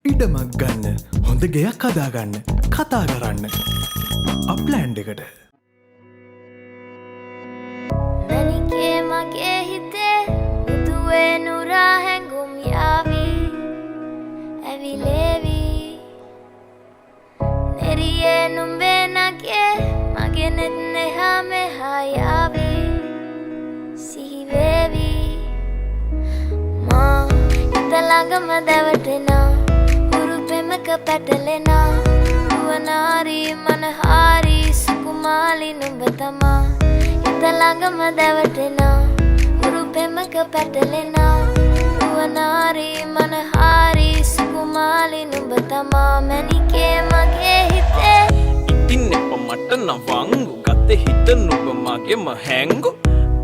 ඉඩමක් ගන්න හොඳ ගෙයක් හදාගන්න කතා කරන්න අප්ලෑන්ඩ් එකට මැනිකේ මගේ හිතේ මුදුවේ නුරා හැඟුම් යාවී ඇවිලේවි නෙරියේ නුඹේ නගේ මගේ නෙත් නෙහා මෙහා යාවී සිහිවේවි මා හිත ළඟම දැවටෙනා උරුපෙමක පැටලෙනා නුවනාරි මනහාරි සුකුමාලි නුඹ තමා හිත ළඟම දැවටෙනා උරුපෙමක පැටලෙනා නුවනාරි මනහාරි සුකුමාලි නුඹ තමා මැනිකේ මගේ හිතේ ඉතින් එප මට නවංගු ගත හිත නුඹ මගෙම හැංගු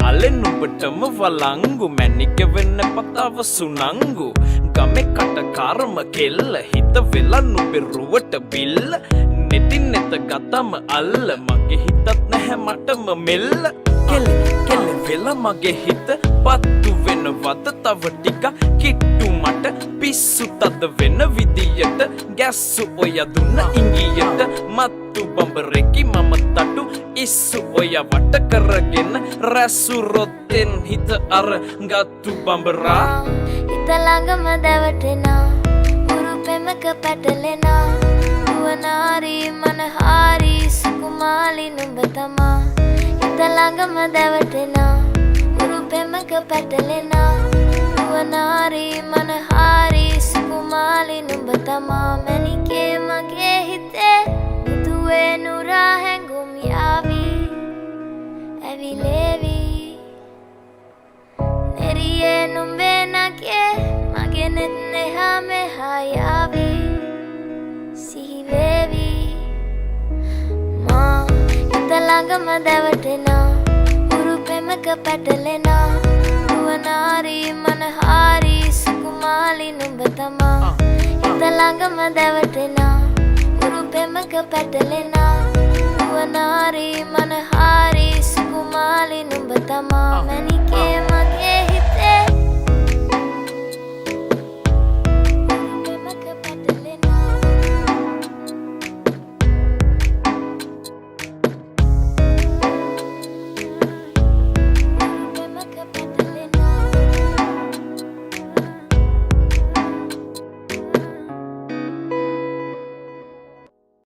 අලෙ නුඹටම වලංගු මැනික වෙන්න පතාව සුනංගු ගමේ කටකාරම කෙල්ල හිත වෙලා නුඹේ රුවට බිල්ල නෙතින් නෙත ගතම අල්ල මගේ හිතත් නැහැ මටම මෙල්ල කෙල වෙලා මගේ හිත පත්තු වෙනවද තව ටික කිට්ටු මට පිස්සු තද වෙන විදියට ගැස්සු ඔය දුන්න ඉංගියට මත්තු බඹරෙකි මම තටු ඉස්සු ඔය වට කරගෙන රැසු රොත්තෙන් හිත අර ගත්තු බඹරා හිත ළඟම දැවටෙනා උරුපෙමක පැටලෙනා නුවනාරි මනහාරි සුකුමාලි නුඹ තමා හිත ළඟම දැවටෙනා උරුපෙමක පැටලෙනා නුවනාරි මනහාරි සුකුමාලි නුඹ තමා මැනිකේ මගේ හිතේ මුදුවේ නුරා හැඟුම් යාවී ඇවිලේවි නෙරියේ නුඹේ නගේ මගේ නෙත් නෙහා මෙහා යාවී සිහිවේවි මා හිත ළඟම දැවටෙනා උරුපෙමක පැටලෙනා නුවනාරි මනහාරි සුකුමාලි නුඹ තමා හිත ළඟම දැවටෙනා උරුපෙමක පැටලෙනා නුවනාරි මනහාරි සුකුමාලි නුඹ තමා